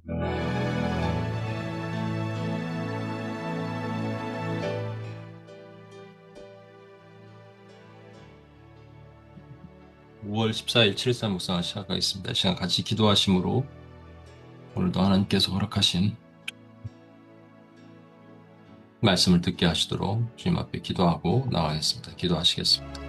5월 14일 7일 묵상을 시작하겠습니다. 이 시간 같이 기도하심으로 오늘도 하나님께서 허락하신 말씀을 듣게 하시도록 주님 앞에 기도하고 나가겠습니다. 기도하시겠습니다.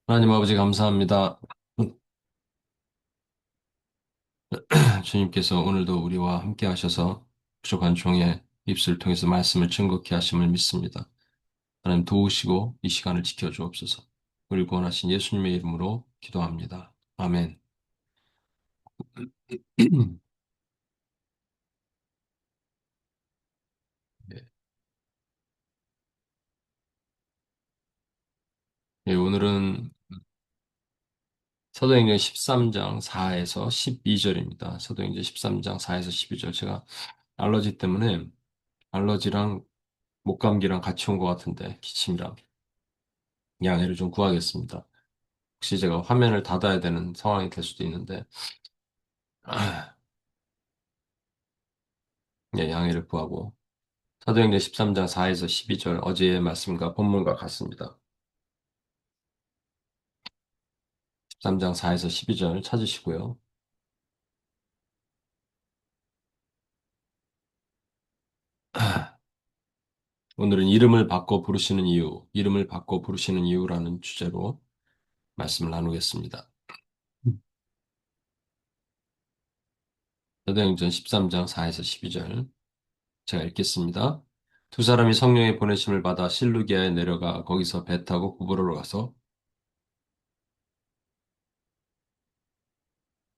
하나님 아버지 감사합니다. 주님께서 오늘도 우리와 함께 하셔서 부족한 종의 입술을 통해서 말씀을 증거케 하심을 믿습니다. 하나님 도우시고 이 시간을 지켜주옵소서. 우리 구원하신 예수님의 이름으로 기도합니다. 아멘. 네. 네, 오늘은 사도행전 13장 4에서 12절입니다. 사도행전 13장 4에서 12절. 제가 알러지 때문에 알러지랑 목감기랑 같이 온 것 같은데 기침이랑 양해를 좀 구하겠습니다. 혹시 제가 화면을 닫아야 되는 상황이 될 수도 있는데 예, 양해를 구하고 사도행전 13장 4에서 12절 어제의 말씀과 본문과 같습니다. 13장 4에서 12절 찾으시고요. 오늘은 이름을 바꿔 부르시는 이유, 이름을 바꿔 부르시는 이유라는 주제로 말씀을 나누겠습니다. 사도행전 13장 4에서 12절 제가 읽겠습니다. 두 사람이 성령의 보내심을 받아 실루기아에 내려가 거기서 배 타고 구부로로 가서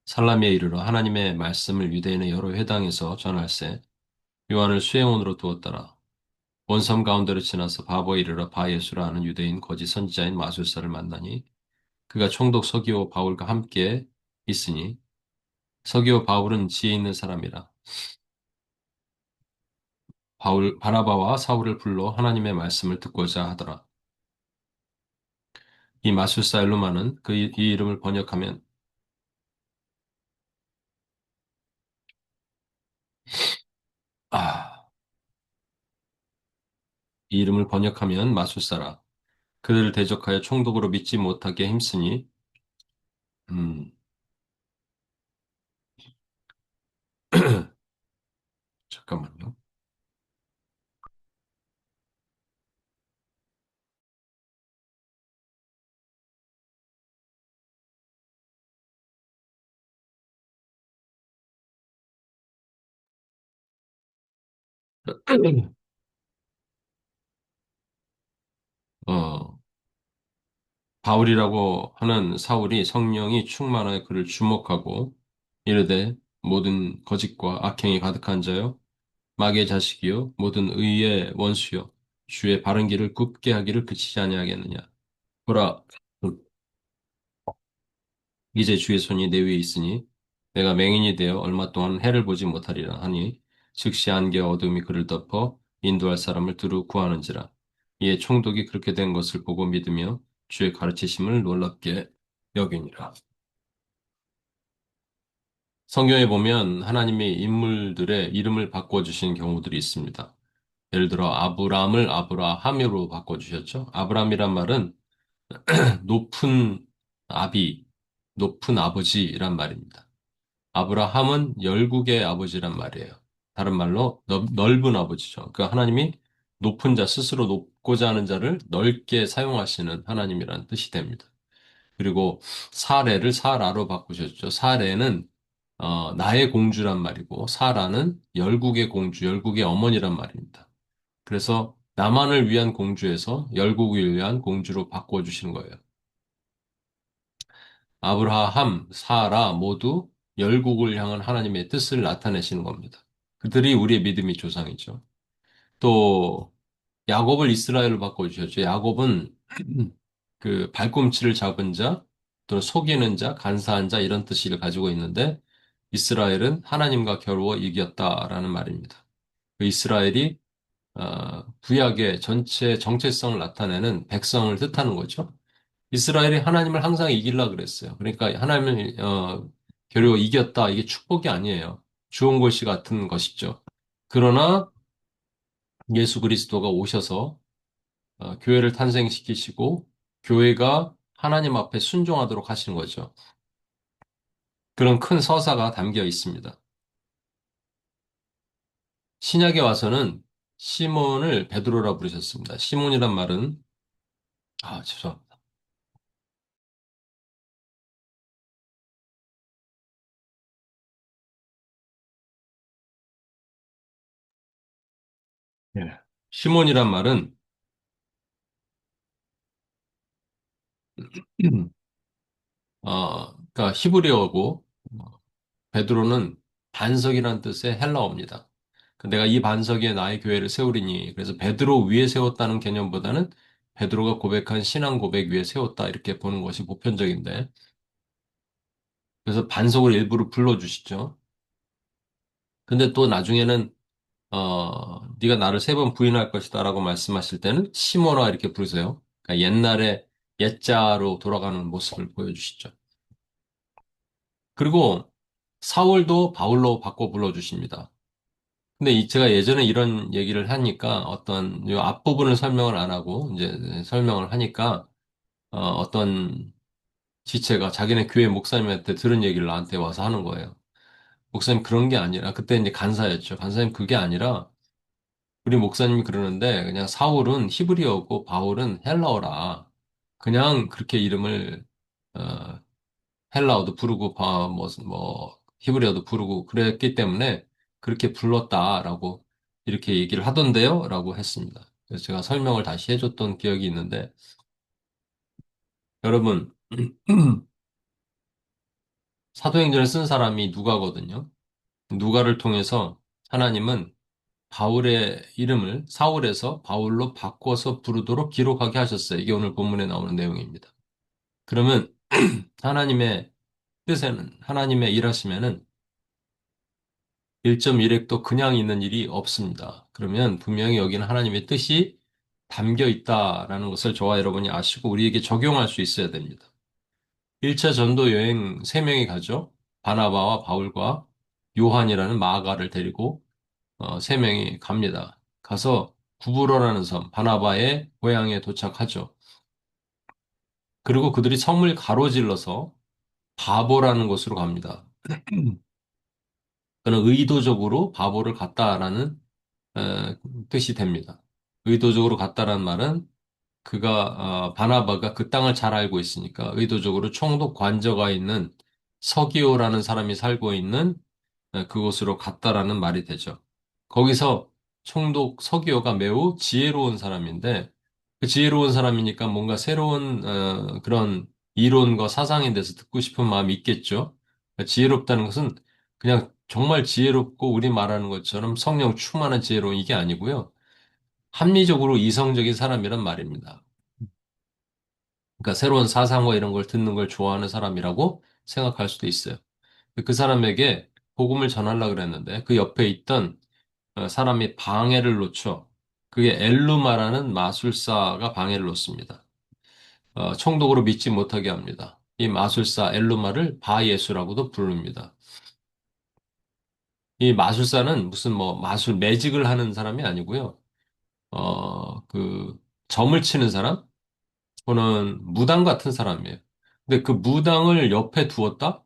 살라미에 이르러 하나님의 말씀을 유대인의 여러 회당에서 전할세 요한을 수행원으로 두었더라. 원섬 가운데로 지나서 바보에 이르러 바예수라 하는 유대인 거짓 선지자인 마술사를 만나니 그가 총독 서기오 바울과 함께 있으니 서기오 바울은 지혜 있는 사람이라. 바나바와 사울을 불러 하나님의 말씀을 듣고자 하더라. 이 마술사 엘루마는 이 이름을 번역하면 아, 이 이름을 번역하면 마술사라. 그들을 대적하여 총독으로 믿지 못하게 힘쓰니 음, 잠깐만요. 어, 바울이라고 하는 사울이 성령이 충만하여 그를 주목하고 이르되 모든 거짓과 악행이 가득한 자요 마귀의 자식이요 모든 의의 원수요 주의 바른 길을 굽게 하기를 그치지 아니하겠느냐. 보라, 이제 주의 손이 내 위에 있으니 내가 맹인이 되어 얼마 동안 해를 보지 못하리라 하니 즉시 안개와 어둠이 그를 덮어 인도할 사람을 두루 구하는지라. 이에 총독이 그렇게 된 것을 보고 믿으며 주의 가르치심을 놀랍게 여기니라. 성경에 보면 하나님이 인물들의 이름을 바꿔주신 경우들이 있습니다. 예를 들어 아브람을 아브라함으로 바꿔주셨죠. 아브람이란 말은 높은 아비, 높은 아버지란 말입니다. 아브라함은 열국의 아버지란 말이에요. 다른 말로 넓은 아버지죠. 그러니까 하나님이 높은 자, 스스로 높고자 하는 자를 넓게 사용하시는 하나님이라는 뜻이 됩니다. 그리고 사레를 사라로 바꾸셨죠. 사레는 나의 공주란 말이고 사라는 열국의 공주, 열국의 어머니란 말입니다. 그래서 나만을 위한 공주에서 열국을 위한 공주로 바꿔주신 거예요. 아브라함, 사라 모두 열국을 향한 하나님의 뜻을 나타내시는 겁니다. 그들이 우리의 믿음의 조상이죠. 또 야곱을 이스라엘로 바꿔주셨죠. 야곱은 그 발꿈치를 잡은 자, 또는 속이는 자, 간사한 자 이런 뜻을 가지고 있는데 이스라엘은 하나님과 겨루어 이겼다라는 말입니다. 그 이스라엘이 구약의 전체 정체성을 나타내는 백성을 뜻하는 거죠. 이스라엘이 하나님을 항상 이기려 그랬어요. 그러니까 하나님을 겨루어 이겼다. 이게 축복이 아니에요. 주온 것이 같은 것이죠. 그러나 예수 그리스도가 오셔서 교회를 탄생시키시고 교회가 하나님 앞에 순종하도록 하시는 거죠. 그런 큰 서사가 담겨 있습니다. 신약에 와서는 시몬을 베드로라 부르셨습니다. 시몬이란 말은 죄송합니다. 예. 시몬이란 말은 그러니까 히브리어고 베드로는 반석이라는 뜻의 헬라어입니다. 내가 이 반석 위에 나의 교회를 세우리니 그래서 베드로 위에 세웠다는 개념보다는 베드로가 고백한 신앙 고백 위에 세웠다 이렇게 보는 것이 보편적인데 그래서 반석을 일부러 불러주시죠. 근데 또 나중에는 네가 나를 세 번 부인할 것이다라고 말씀하실 때는 시몬아 이렇게 부르세요. 그러니까 옛날에 옛자로 돌아가는 모습을 보여주시죠. 그리고 사울도 바울로 바꿔 불러주십니다. 근데 제가 예전에 이런 얘기를 하니까 어떤 이 앞부분을 설명을 안 하고 이제 설명을 하니까 어떤 지체가 자기네 교회 목사님한테 들은 얘기를 나한테 와서 하는 거예요. 목사님 그런 게 아니라 그때 이제 간사였죠. 간사님 그게 아니라 우리 목사님이 그러는데 그냥 사울은 히브리어고 바울은 헬라어라. 그냥 그렇게 이름을 어, 헬라어도 부르고 히브리어도 부르고 그랬기 때문에 그렇게 불렀다라고 이렇게 얘기를 하던데요라고 했습니다. 그래서 제가 설명을 다시 해줬던 기억이 있는데 여러분 사도행전을 쓴 사람이 누가거든요. 누가를 통해서 하나님은 바울의 이름을 사울에서 바울로 바꿔서 부르도록 기록하게 하셨어요. 이게 오늘 본문에 나오는 내용입니다. 그러면 하나님의 뜻에는 하나님의 일하시면은 1.1획도 그냥 있는 일이 없습니다. 그러면 분명히 여기는 하나님의 뜻이 담겨 있다라는 것을 저와 여러분이 아시고 우리에게 적용할 수 있어야 됩니다. 1차 전도 여행 3명이 가죠. 바나바와 바울과 요한이라는 마가를 데리고 3명이 갑니다. 가서 구브로라는 섬, 바나바의 고향에 도착하죠. 그리고 그들이 섬을 가로질러서 바보라는 곳으로 갑니다. 그는 의도적으로 바보를 갔다라는 뜻이 됩니다. 의도적으로 갔다라는 말은 바나바가 그 땅을 잘 알고 있으니까 의도적으로 총독 관저가 있는 서기오라는 사람이 살고 있는 그곳으로 갔다라는 말이 되죠. 거기서 총독 서기오가 매우 지혜로운 사람인데 그 지혜로운 사람이니까 뭔가 새로운 그런 이론과 사상에 대해서 듣고 싶은 마음이 있겠죠. 지혜롭다는 것은 그냥 정말 지혜롭고 우리 말하는 것처럼 성령 충만한 지혜로운 이게 아니고요. 합리적으로 이성적인 사람이란 말입니다. 그러니까 새로운 사상과 이런 걸 듣는 걸 좋아하는 사람이라고 생각할 수도 있어요. 그 사람에게 복음을 전하려고 그랬는데 그 옆에 있던 사람이 방해를 놓쳐 그게 엘루마라는 마술사가 방해를 놓습니다. 총독으로 믿지 못하게 합니다. 이 마술사 엘루마를 바예수라고도 부릅니다. 이 마술사는 무슨 뭐 마술 매직을 하는 사람이 아니고요. 그 점을 치는 사람? 또는 무당 같은 사람이에요. 근데 그 무당을 옆에 두었다?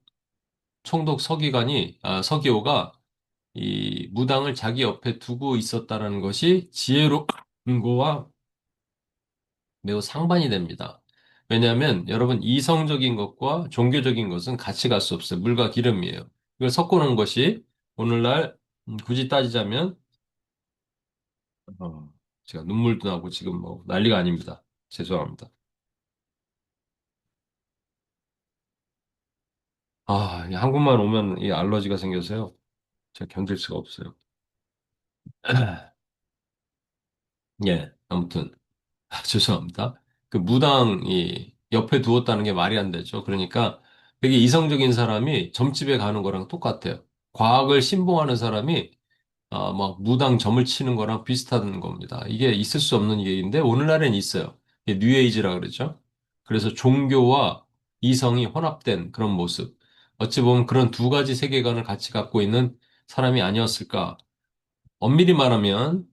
총독 서기호가 이 무당을 자기 옆에 두고 있었다라는 것이 지혜로운거와 매우 상반이 됩니다. 왜냐하면 여러분 이성적인 것과 종교적인 것은 같이 갈 수 없어요. 물과 기름이에요. 이걸 섞어 놓은 것이 오늘날 굳이 따지자면 어, 제가 눈물도 나고 지금 뭐 난리가 아닙니다. 죄송합니다. 이 한국만 오면 이 알러지가 생겨서요. 제가 견딜 수가 없어요. 예, 아무튼 죄송합니다. 그 무당이 옆에 두었다는 게 말이 안 되죠. 그러니까 되게 이성적인 사람이 점집에 가는 거랑 똑같아요. 과학을 신봉하는 사람이 막 무당 점을 치는 거랑 비슷한 겁니다. 이게 있을 수 없는 얘기인데 오늘날엔 있어요. 이게 뉴에이지라 그러죠. 그래서 종교와 이성이 혼합된 그런 모습. 어찌 보면 그런 두 가지 세계관을 같이 갖고 있는 사람이 아니었을까. 엄밀히 말하면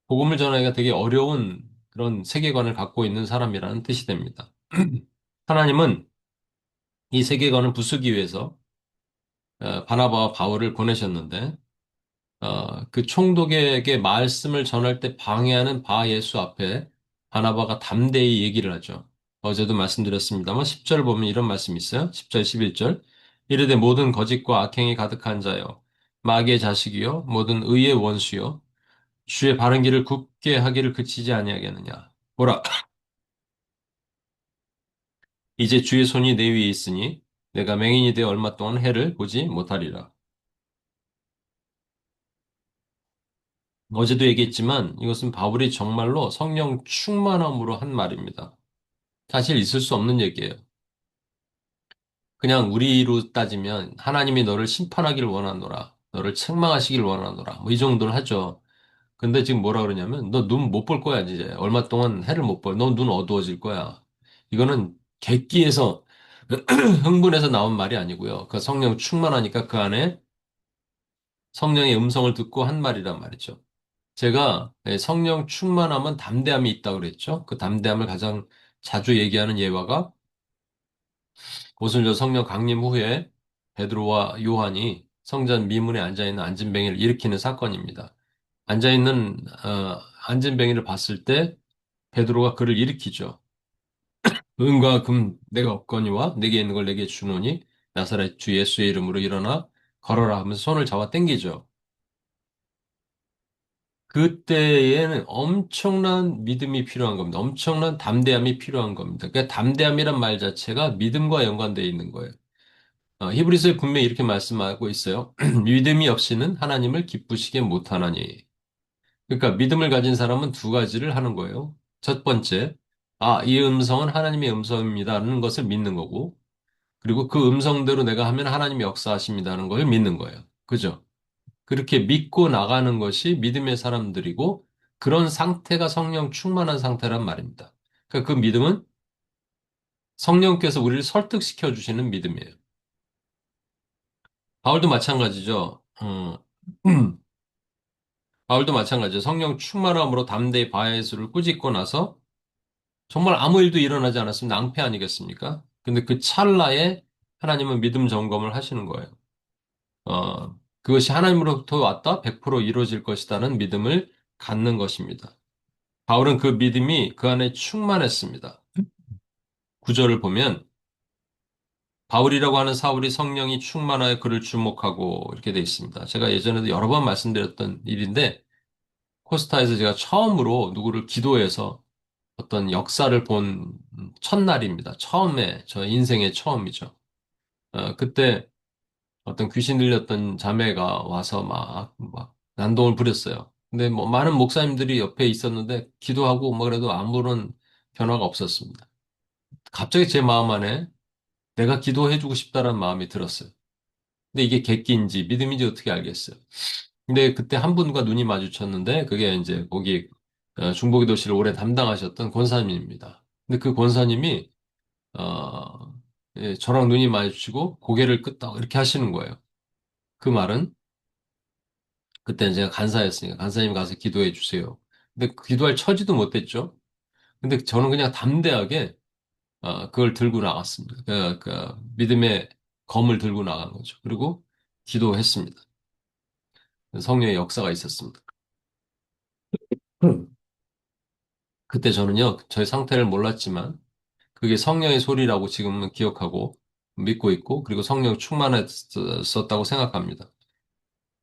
복음을 전하기가 되게 어려운 그런 세계관을 갖고 있는 사람이라는 뜻이 됩니다. 하나님은 이 세계관을 부수기 위해서 바나바와 바울을 보내셨는데 그 총독에게 말씀을 전할 때 방해하는 바 예수 앞에 바나바가 담대히 얘기를 하죠. 어제도 말씀드렸습니다만 10절 보면 이런 말씀이 있어요. 10절 11절 이르되 모든 거짓과 악행이 가득한 자여 마귀의 자식이요 모든 의의 원수요 주의 바른 길을 굽게 하기를 그치지 아니하겠느냐. 보라 이제 주의 손이 내 위에 있으니 내가 맹인이 되어 얼마 동안 해를 보지 못하리라. 어제도 얘기했지만 이것은 바울이 정말로 성령 충만함으로 한 말입니다. 사실 있을 수 없는 얘기예요. 그냥 우리로 따지면 하나님이 너를 심판하기를 원하노라. 너를 책망하시길 원하노라. 뭐 이 정도는 하죠. 근데 지금 뭐라 그러냐면 너 눈 못 볼 거야 이제. 얼마 동안 해를 못 볼. 너 눈 어두워질 거야. 이거는 객기에서 흥분해서 나온 말이 아니고요. 그 성령 충만하니까 그 안에 성령의 음성을 듣고 한 말이란 말이죠. 제가 성령 충만하면 담대함이 있다고 그랬죠. 그 담대함을 가장 자주 얘기하는 예화가 오순절 성령 강림 후에 베드로와 요한이 성전 미문에 앉아있는 안진뱅이를 일으키는 사건입니다. 안진뱅이를 봤을 때 베드로가 그를 일으키죠. 은과 금 내가 없거니와 내게 있는 걸 내게 주노니 나사렛 주 예수의 이름으로 일어나 걸어라 하면서 손을 잡아 당기죠. 그때에는 엄청난 믿음이 필요한 겁니다. 엄청난 담대함이 필요한 겁니다. 그 담대함이란 말 자체가 믿음과 연관되어 있는 거예요. 히브리서에 분명히 이렇게 말씀하고 있어요. 믿음이 없이는 하나님을 기쁘시게 못하나니. 그러니까 믿음을 가진 사람은 두 가지를 하는 거예요. 첫 번째, 이 음성은 하나님의 음성입니다라는 것을 믿는 거고, 그리고 그 음성대로 내가 하면 하나님이 역사하십니다는 걸 믿는 거예요. 그죠? 그렇게 믿고 나가는 것이 믿음의 사람들이고, 그런 상태가 성령 충만한 상태란 말입니다. 그러니까 그 믿음은 성령께서 우리를 설득시켜 주시는 믿음이에요. 바울도 마찬가지죠. 바울도 마찬가지죠. 성령 충만함으로 담대히 바에서를 꾸짖고 나서 정말 아무 일도 일어나지 않았으면 낭패 아니겠습니까? 근데 그 찰나에 하나님은 믿음 점검을 하시는 거예요. 그것이 하나님으로부터 왔다 100% 이루어질 것이다는 믿음을 갖는 것입니다. 바울은 그 믿음이 그 안에 충만했습니다. 구절을 보면 바울이라고 하는 사울이 성령이 충만하여 그를 주목하고 이렇게 돼 있습니다. 제가 예전에도 여러 번 말씀드렸던 일인데 코스타에서 제가 처음으로 누구를 기도해서 어떤 역사를 본 첫날입니다. 처음에, 저 인생의 처음이죠. 그때 어떤 귀신 들렸던 자매가 와서 막 난동을 부렸어요. 근데 뭐 많은 목사님들이 옆에 있었는데 기도하고 뭐 그래도 아무런 변화가 없었습니다. 갑자기 제 마음 안에 내가 기도해주고 싶다는 마음이 들었어요. 근데 이게 객기인지 믿음인지 어떻게 알겠어요. 근데 그때 한 분과 눈이 마주쳤는데 그게 이제 거기 중보기 도시를 오래 담당하셨던 권사님입니다. 근데 그 권사님이 저랑 눈이 마주치고 고개를 끄덕 이렇게 하시는 거예요. 그 말은 그때는 제가 간사였으니까 간사님 가서 기도해 주세요. 근데 기도할 처지도 못 됐죠. 근데 저는 그냥 담대하게 그걸 들고 나갔습니다. 그 믿음의 검을 들고 나간 거죠. 그리고 기도했습니다. 성령의 역사가 있었습니다. 음. 그때 저는요, 저의 상태를 몰랐지만 그게 성령의 소리라고 지금은 기억하고 믿고 있고 그리고 성령 충만했었다고 생각합니다.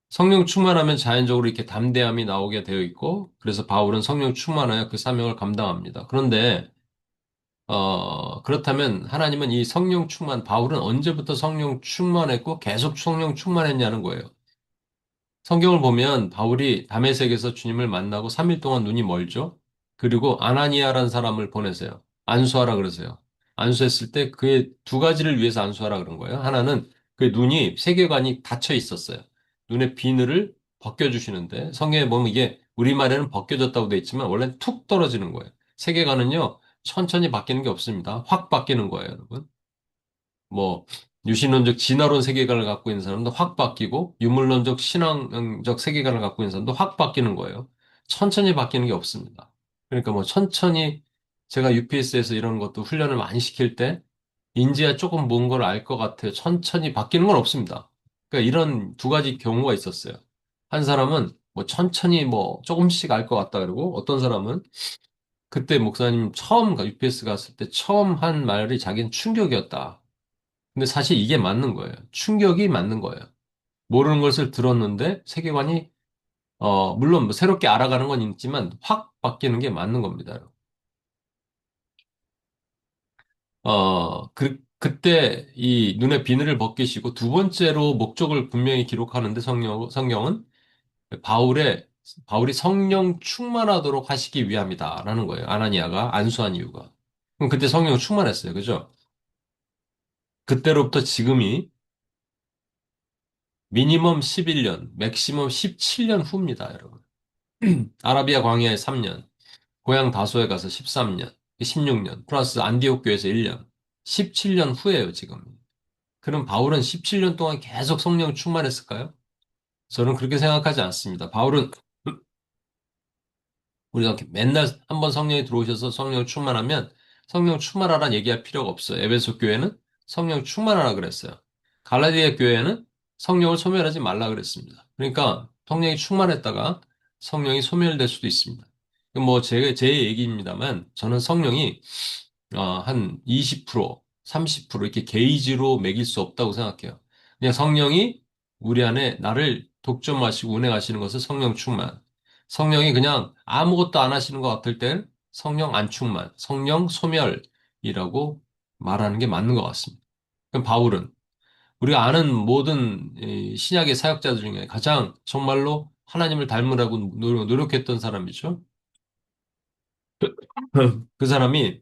성령 충만하면 자연적으로 이렇게 담대함이 나오게 되어 있고 그래서 바울은 성령 충만하여 그 사명을 감당합니다. 그런데 그렇다면 하나님은 이 성령 충만, 바울은 언제부터 성령 충만했고 계속 성령 충만했냐는 거예요. 성경을 보면 바울이 다메섹에서 주님을 만나고 3일 동안 눈이 멀죠? 그리고 아나니아라는 사람을 보내세요. 안수하라 그러세요. 안수했을 때 그의 두 가지를 위해서 안수하라 그런 거예요. 하나는 그의 눈이 세계관이 닫혀 있었어요. 눈의 비늘을 벗겨주시는데 성경에 보면 이게 우리말에는 벗겨졌다고 돼 있지만 원래는 툭 떨어지는 거예요. 세계관은요, 천천히 바뀌는 게 없습니다. 확 바뀌는 거예요, 여러분. 뭐 유신론적 진화론 세계관을 갖고 있는 사람도 확 바뀌고 유물론적 신앙적 세계관을 갖고 있는 사람도 확 바뀌는 거예요. 천천히 바뀌는 게 없습니다. 그러니까 뭐 천천히 제가 UPS에서 이런 것도 훈련을 많이 시킬 때 인지야 조금 뭔 걸 알 것 같아요. 천천히 바뀌는 건 없습니다. 그러니까 이런 두 가지 경우가 있었어요. 한 사람은 뭐 천천히 뭐 조금씩 알 것 같다 그러고 어떤 사람은 그때 목사님 처음 UPS 갔을 때 처음 한 말이 자기는 충격이었다. 근데 사실 이게 맞는 거예요. 충격이 맞는 거예요. 모르는 것을 들었는데 세계관이, 물론 뭐 새롭게 알아가는 건 있지만 확 바뀌는 게 맞는 겁니다. 그때 이 눈에 비늘을 벗기시고 두 번째로 목적을 분명히 기록하는데 성경은 바울의, 바울이 성령 충만하도록 하시기 위함이다라는 거예요. 아나니아가 안수한 이유가. 그럼 그때 성령 충만했어요. 그죠? 그때로부터 지금이 미니멈 11년, 맥시멈 17년 후입니다, 여러분. 아라비아 광야에 3년, 고향 다소에 가서 13년, 16년, 플러스 안디옥 교회에서 1년, 17년 후예요, 지금. 그럼 바울은 17년 동안 계속 성령 충만했을까요? 저는 그렇게 생각하지 않습니다. 바울은 우리가 맨날 한번 성령이 들어오셔서 성령 충만하면 성령 충만하라는 얘기할 필요가 없어요. 에베소 교회는 성령 충만하라 그랬어요. 갈라디아 교회는 성령을 소멸하지 말라 그랬습니다. 그러니까 성령이 충만했다가 성령이 소멸될 수도 있습니다. 뭐 제 얘기입니다만 저는 성령이 한 20%, 30% 이렇게 게이지로 매길 수 없다고 생각해요. 그냥 성령이 우리 안에 나를 독점하시고 운행하시는 것을 성령 충만. 성령이 그냥 아무것도 안 하시는 것 같을 땐 성령 안충만, 성령 소멸이라고 말하는 게 맞는 것 같습니다. 그럼 바울은 우리가 아는 모든 이 신약의 사역자들 중에 가장 정말로 하나님을 닮으라고 노력했던 사람이죠. 그 사람이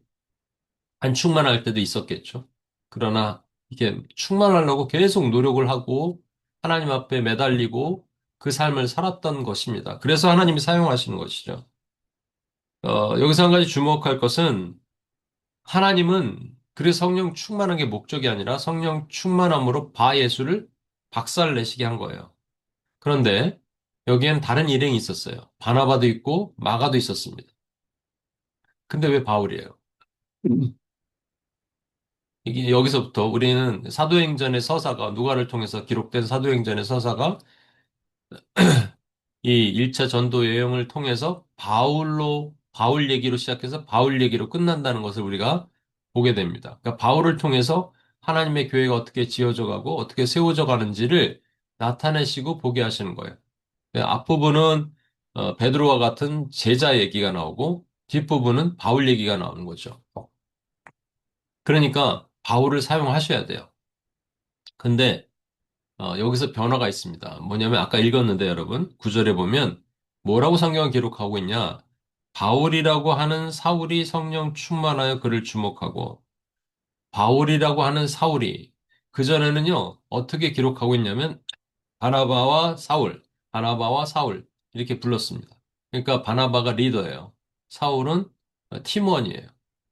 안충만할 때도 있었겠죠. 그러나 이게 충만하려고 계속 노력을 하고 하나님 앞에 매달리고 그 삶을 살았던 것입니다. 그래서 하나님이 사용하시는 것이죠. 여기서 한 가지 주목할 것은 하나님은 그래서 성령 충만한 게 목적이 아니라 성령 충만함으로 바 예수를 박살내시게 한 거예요. 그런데 여기엔 다른 일행이 있었어요. 바나바도 있고 마가도 있었습니다. 근데 왜 바울이에요? 이게 여기서부터 우리는 사도행전의 서사가 누가를 통해서 기록된 사도행전의 서사가 이 1차 전도 여행을 통해서 바울 얘기로 시작해서 바울 얘기로 끝난다는 것을 우리가 보게 됩니다. 그러니까 바울을 통해서 하나님의 교회가 어떻게 지어져 가고 어떻게 세워져 가는지를 나타내시고 보게 하시는 거예요. 앞부분은 베드로와 같은 제자 얘기가 나오고 뒷부분은 바울 얘기가 나오는 거죠. 그러니까 바울을 사용하셔야 돼요. 근데 여기서 변화가 있습니다. 뭐냐면 아까 읽었는데 여러분 구절에 보면 뭐라고 성경을 기록하고 있냐? 바울이라고 하는 사울이 성령 충만하여 그를 주목하고 바울이라고 하는 사울이 그전에는요 어떻게 기록하고 있냐면 바나바와 사울, 바나바와 사울 이렇게 불렀습니다. 그러니까 바나바가 리더예요. 사울은 팀원이에요.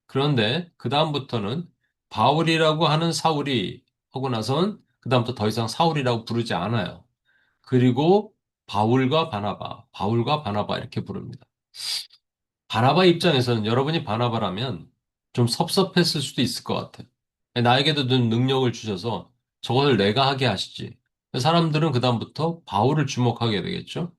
그런데 그다음부터는 바울이라고 하는 사울이 하고 나선 그다음부터 더 이상 사울이라고 부르지 않아요. 그리고 바울과 바나바 이렇게 부릅니다. 바나바 입장에서는 여러분이 바나바라면 좀 섭섭했을 수도 있을 것 같아요. 나에게도 능력을 주셔서 저것을 내가 하게 하시지. 사람들은 그다음부터 바울을 주목하게 되겠죠.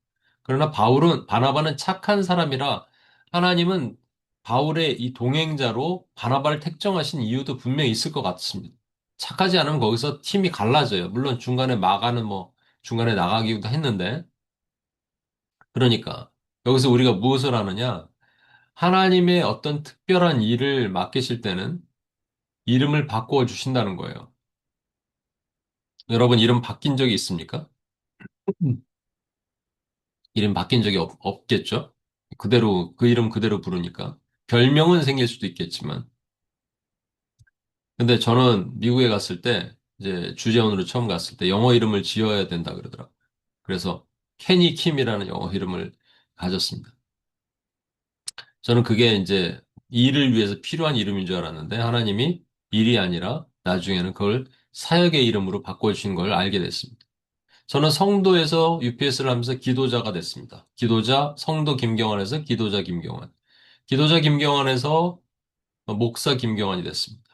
그러나 바나바는 착한 사람이라 하나님은 바울의 이 동행자로 바나바를 택정하신 이유도 분명히 있을 것 같습니다. 착하지 않으면 거기서 팀이 갈라져요. 물론 중간에 마가는 중간에 나가기도 했는데, 그러니까 여기서 우리가 무엇을 하느냐? 하나님의 어떤 특별한 일을 맡기실 때는 이름을 바꾸어 주신다는 거예요. 여러분 이름 바뀐 적이 있습니까? 음. 이름 바뀐 적이 없겠죠? 그대로, 그 이름 그대로 부르니까. 별명은 생길 수도 있겠지만. 근데 저는 미국에 갔을 때, 이제 주재원으로 처음 갔을 때 영어 이름을 지어야 된다 그러더라고요. 그래서 케니 킴이라는 영어 이름을 가졌습니다. 저는 그게 이제 일을 위해서 필요한 이름인 줄 알았는데 하나님이 일이 아니라 나중에는 그걸 사역의 이름으로 바꿔주신 걸 알게 됐습니다. 저는 성도에서 UPS를 하면서 기도자가 됐습니다. 기도자, 성도 김경환에서 기도자 김경환. 기도자 김경환에서 목사 김경환이 됐습니다.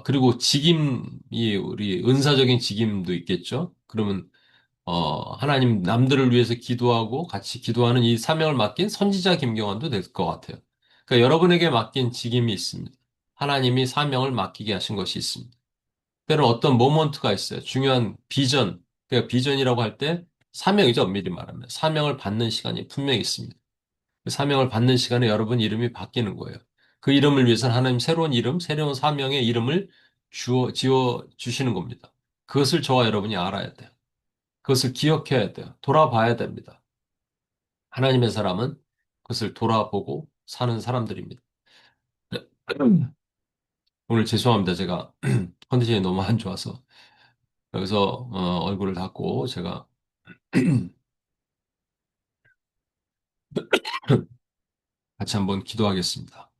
그리고 직임이 우리 은사적인 직임도 있겠죠? 그러면 하나님 남들을 위해서 기도하고 같이 기도하는 이 사명을 맡긴 선지자 김경환도 될 것 같아요. 그러니까 여러분에게 맡긴 직임이 있습니다. 하나님이 사명을 맡기게 하신 것이 있습니다. 때로 어떤 모먼트가 있어요. 중요한 비전. 그러니까 비전이라고 할 때 사명이죠. 엄밀히 말하면. 사명을 받는 시간이 분명히 있습니다. 그 사명을 받는 시간에 여러분 이름이 바뀌는 거예요. 그 이름을 위해서는 하나님 새로운 이름, 새로운 사명의 이름을 지어 주시는 겁니다. 그것을 저와 여러분이 알아야 돼요. 그것을 기억해야 돼요. 돌아봐야 됩니다. 하나님의 사람은 그것을 돌아보고 사는 사람들입니다. 오늘 죄송합니다. 제가 컨디션이 너무 안 좋아서 여기서 얼굴을 닫고 제가 같이 한번 기도하겠습니다.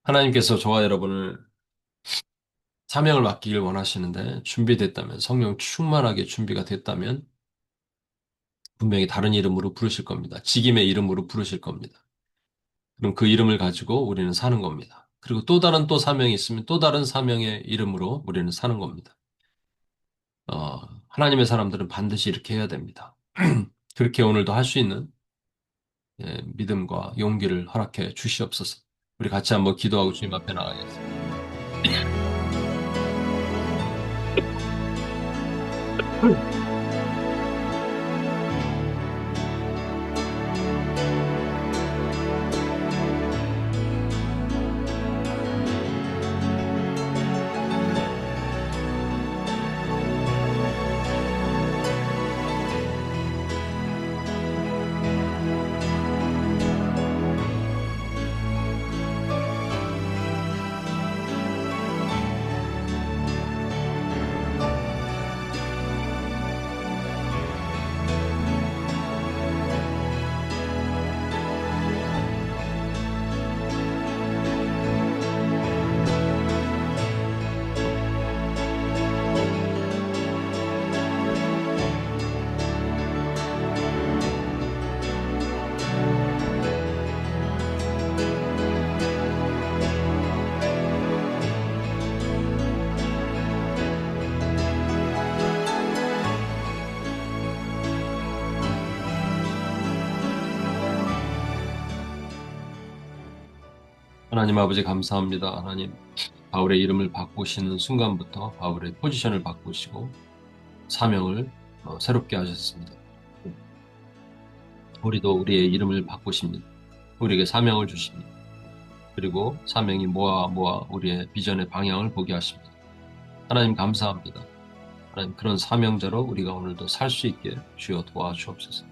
하나님께서 저와 여러분을 사명을 맡기길 원하시는데 준비됐다면 성령 충만하게 준비가 됐다면 분명히 다른 이름으로 부르실 겁니다. 직임의 이름으로 부르실 겁니다. 그럼 그 이름을 가지고 우리는 사는 겁니다. 그리고 또 다른 또 사명이 있으면 또 다른 사명의 이름으로 우리는 사는 겁니다. 하나님의 사람들은 반드시 이렇게 해야 됩니다. 그렇게 오늘도 할 수 있는 믿음과 용기를 허락해 주시옵소서. 우리 같이 한번 기도하고 주님 앞에 나가겠습니다. 하나님 아버지 감사합니다. 하나님 바울의 이름을 바꾸시는 순간부터 바울의 포지션을 바꾸시고 사명을 새롭게 하셨습니다. 우리도 우리의 이름을 바꾸십니다. 우리에게 사명을 주십니다. 그리고 사명이 모아 우리의 비전의 방향을 보게 하십니다. 하나님 감사합니다. 하나님 그런 사명자로 우리가 오늘도 살 수 있게 주여 도와주옵소서.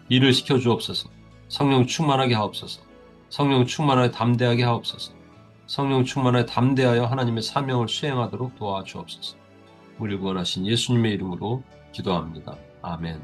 일을 시켜 주옵소서. 성령 충만하게 하옵소서. 성령 충만하게 담대하게 하옵소서. 성령 충만하게 담대하여 하나님의 사명을 수행하도록 도와주옵소서. 우리 구원하신 예수님의 이름으로 기도합니다. 아멘. 아멘.